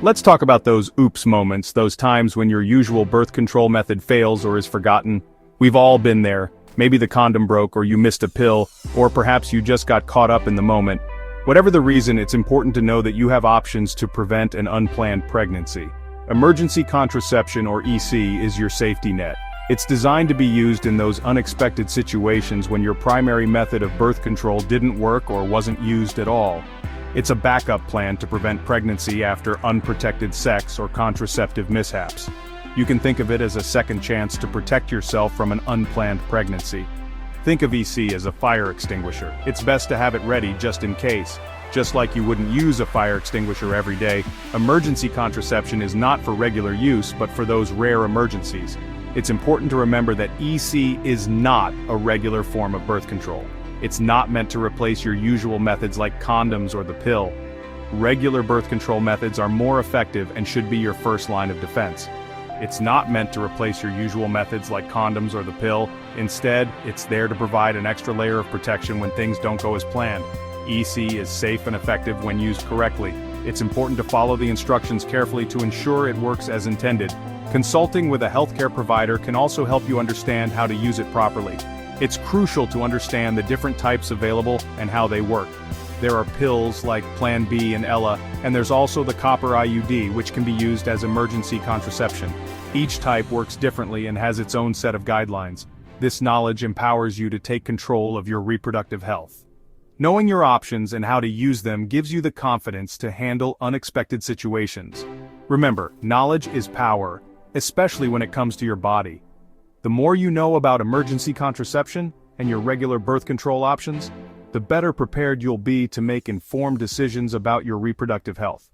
Let's talk about those oops moments, those times when your usual birth control method fails or is forgotten. We've all been there. Maybe the condom broke, or you missed a pill, or perhaps you just got caught up in the moment. Whatever the reason, it's important to know that you have options to prevent an unplanned pregnancy. Emergency contraception, or EC, is your safety net. It's designed to be used in those unexpected situations when your primary method of birth control didn't work or wasn't used at all. It's a backup plan to prevent pregnancy after unprotected sex or contraceptive mishaps. You can think of it as a second chance to protect yourself from an unplanned pregnancy. Think of EC as a fire extinguisher. It's best to have it ready just in case. Just like you wouldn't use a fire extinguisher every day, emergency contraception is not for regular use but for those rare emergencies. It's important to remember that EC is not a regular form of birth control. It's not meant to replace your usual methods like condoms or the pill. Regular birth control methods are more effective and should be your first line of defense. It's not meant to replace your usual methods like condoms or the pill. Instead, it's there to provide an extra layer of protection when things don't go as planned. EC is safe and effective when used correctly. It's important to follow the instructions carefully to ensure it works as intended. Consulting with a healthcare provider can also help you understand how to use it properly. It's crucial to understand the different types available and how they work. There are pills like Plan B and Ella, and there's also the copper IUD, which can be used as emergency contraception. Each type works differently and has its own set of guidelines. This knowledge empowers you to take control of your reproductive health. Knowing your options and how to use them gives you the confidence to handle unexpected situations. Remember, knowledge is power, especially when it comes to your body. The more you know about emergency contraception and your regular birth control options, the better prepared you'll be to make informed decisions about your reproductive health.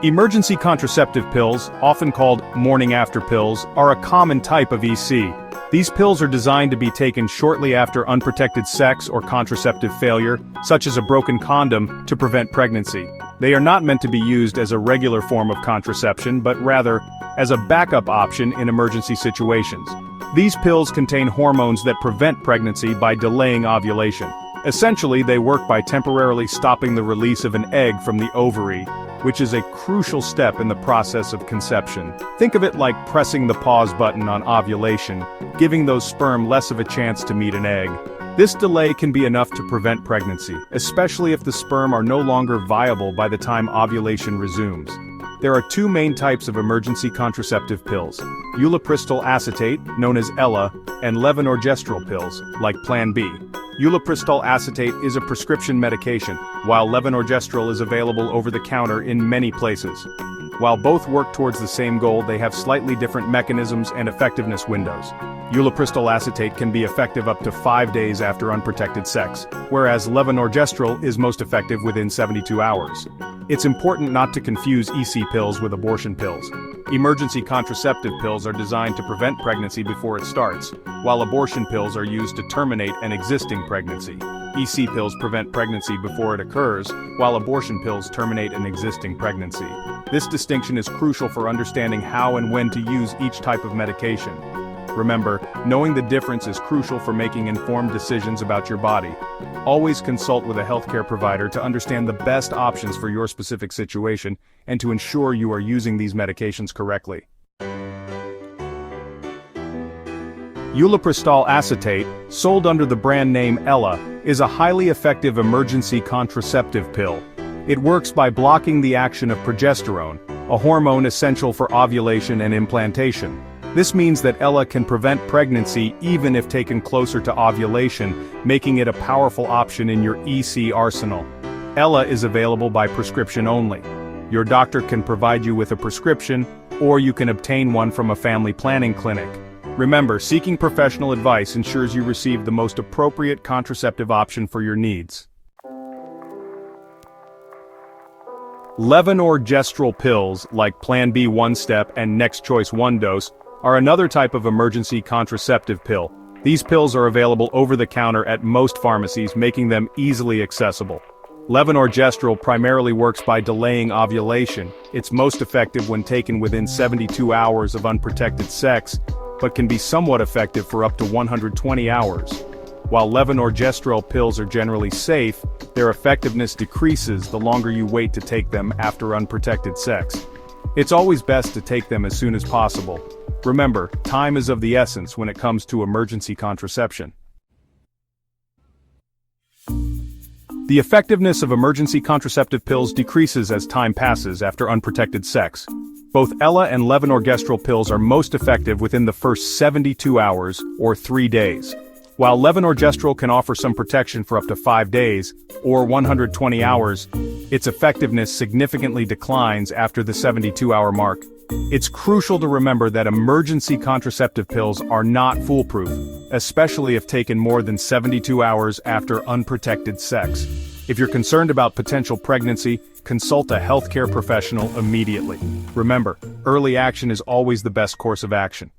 Emergency contraceptive pills, often called morning-after pills, are a common type of EC. These pills are designed to be taken shortly after unprotected sex or contraceptive failure, such as a broken condom, to prevent pregnancy. They are not meant to be used as a regular form of contraception, but rather as a backup option in emergency situations. These pills contain hormones that prevent pregnancy by delaying ovulation. Essentially, they work by temporarily stopping the release of an egg from the ovary, which is a crucial step in the process of conception. Think of it like pressing the pause button on ovulation, giving those sperm less of a chance to meet an egg. This delay can be enough to prevent pregnancy, especially if the sperm are no longer viable by the time ovulation resumes. There are two main types of emergency contraceptive pills: Ulipristal acetate, known as Ella, and levonorgestrel pills, like Plan B. Ulipristal acetate is a prescription medication, while levonorgestrel is available over the counter in many places. While both work towards the same goal, they have slightly different mechanisms and effectiveness windows. Ulipristal acetate can be effective up to 5 days after unprotected sex, whereas levonorgestrel is most effective within 72 hours. It's important not to confuse EC pills with abortion pills. Emergency contraceptive pills are designed to prevent pregnancy before it starts, while abortion pills are used to terminate an existing pregnancy. EC pills prevent pregnancy before it occurs, while abortion pills terminate an existing pregnancy. This distinction is crucial for understanding how and when to use each type of medication. Remember, knowing the difference is crucial for making informed decisions about your body. Always consult with a healthcare provider to understand the best options for your specific situation and to ensure you are using these medications correctly. Ulipristal acetate, sold under the brand name Ella, is a highly effective emergency contraceptive pill. It works by blocking the action of progesterone, a hormone essential for ovulation and implantation. This means that Ella can prevent pregnancy even if taken closer to ovulation, making it a powerful option in your EC arsenal. Ella is available by prescription only. Your doctor can provide you with a prescription, or you can obtain one from a family planning clinic. Remember, seeking professional advice ensures you receive the most appropriate contraceptive option for your needs. Levonorgestrel pills, like Plan B 1-step and Next Choice 1-dose, are another type of emergency contraceptive pill. These pills are available over the counter at most pharmacies, making them easily accessible. Levonorgestrel primarily works by delaying ovulation. It's most effective when taken within 72 hours of unprotected sex, but can be somewhat effective for up to 120 hours. While levonorgestrel pills are generally safe, their effectiveness decreases the longer you wait to take them after unprotected sex. It's always best to take them as soon as possible. Remember, time is of the essence when it comes to emergency contraception. The effectiveness of emergency contraceptive pills decreases as time passes after unprotected sex. Both Ella and levonorgestrel pills are most effective within the first 72 hours or 3 days. While levonorgestrel can offer some protection for up to 5 days, or 120 hours, its effectiveness significantly declines after the 72-hour mark. It's crucial to remember that emergency contraceptive pills are not foolproof, especially if taken more than 72 hours after unprotected sex. If you're concerned about potential pregnancy, consult a healthcare professional immediately. Remember, early action is always the best course of action.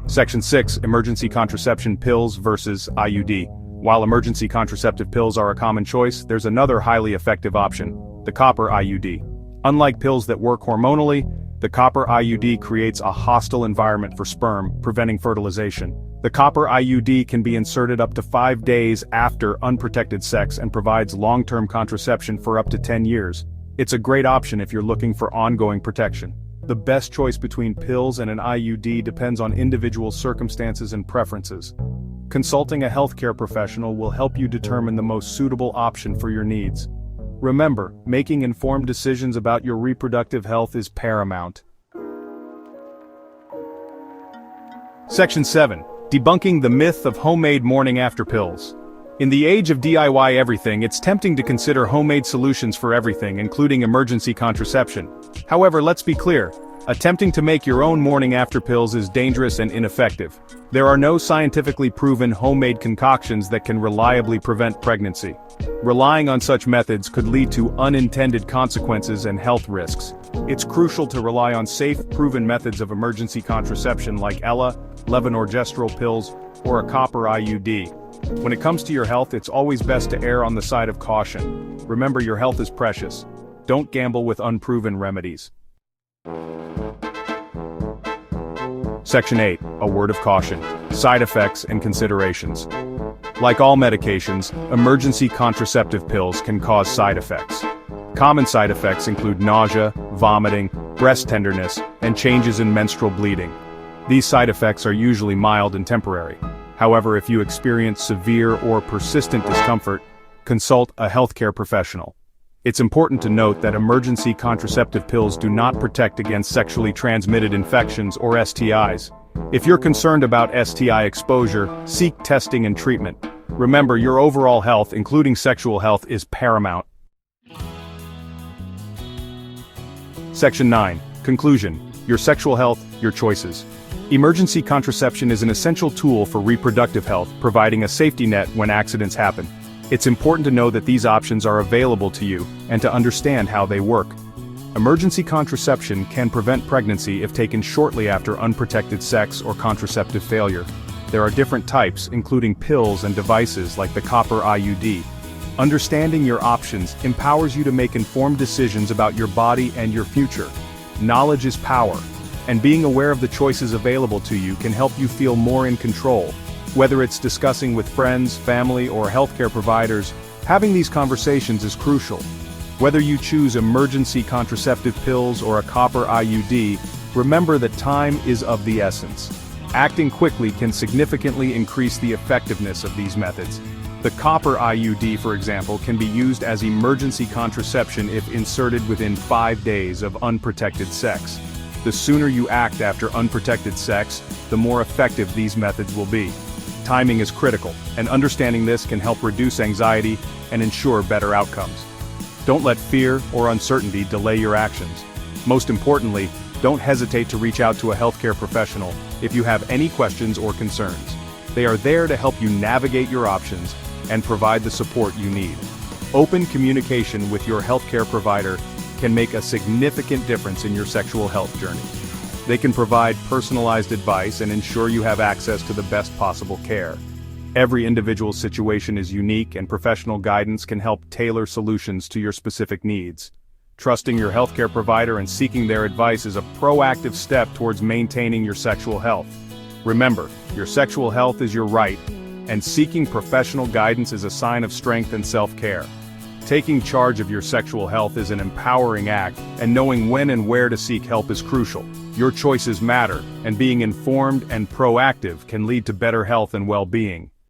Section 6. Emergency contraception pills versus IUD. While emergency contraceptive pills are a common choice, there's another highly effective option, the copper IUD. Unlike pills that work hormonally, the copper IUD creates a hostile environment for sperm, preventing fertilization. The copper IUD can be inserted up to 5 days after unprotected sex and provides long-term contraception for up to 10 years. It's a great option if you're looking for ongoing protection. The best choice between pills and an IUD depends on individual circumstances and preferences. Consulting a healthcare professional will help you determine the most suitable option for your needs. Remember, making informed decisions about your reproductive health is paramount. Section 7. Debunking the myth of homemade morning-after pills. In the age of DIY everything, it's tempting to consider homemade solutions for everything, including emergency contraception. However, let's be clear, attempting to make your own morning-after pills is dangerous and ineffective. There are no scientifically proven homemade concoctions that can reliably prevent pregnancy. Relying on such methods could lead to unintended consequences and health risks. It's crucial to rely on safe, proven methods of emergency contraception like Ella, levonorgestrel pills, or a copper IUD. When it comes to your health, it's always best to err on the side of caution. Remember, your health is precious. Don't gamble with unproven remedies. Section 8. A word of caution. Side effects and considerations. Like all medications, emergency contraceptive pills can cause side effects. Common side effects include nausea, vomiting, breast tenderness, and changes in menstrual bleeding. These side effects are usually mild and temporary. However, if you experience severe or persistent discomfort, consult a healthcare professional. It's important to note that emergency contraceptive pills do not protect against sexually transmitted infections or STIs. If you're concerned about STI exposure, seek testing and treatment. Remember, your overall health, including sexual health, is paramount. Section 9. Conclusion. Your sexual health, your choices. Emergency contraception is an essential tool for reproductive health, providing a safety net when accidents happen. It's important to know that these options are available to you, and to understand how they work. Emergency contraception can prevent pregnancy if taken shortly after unprotected sex or contraceptive failure. There are different types, including pills and devices like the copper IUD. Understanding your options empowers you to make informed decisions about your body and your future. Knowledge is power, and being aware of the choices available to you can help you feel more in control. Whether it's discussing with friends, family, or healthcare providers, having these conversations is crucial. Whether you choose emergency contraceptive pills or a copper IUD, remember that time is of the essence. Acting quickly can significantly increase the effectiveness of these methods. The copper IUD, for example, can be used as emergency contraception if inserted within 5 days of unprotected sex. The sooner you act after unprotected sex, the more effective these methods will be. Timing is critical, and understanding this can help reduce anxiety and ensure better outcomes. Don't let fear or uncertainty delay your actions. Most importantly, don't hesitate to reach out to a healthcare professional if you have any questions or concerns. They are there to help you navigate your options and provide the support you need. Open communication with your healthcare provider can make a significant difference in your sexual health journey. They can provide personalized advice and ensure you have access to the best possible care. Every individual situation is unique, and professional guidance can help tailor solutions to your specific needs. Trusting your healthcare provider and seeking their advice is a proactive step towards maintaining your sexual health. Remember, your sexual health is your right, and seeking professional guidance is a sign of strength and self-care. Taking charge of your sexual health is an empowering act, and knowing when and where to seek help is crucial. Your choices matter, and being informed and proactive can lead to better health and well-being.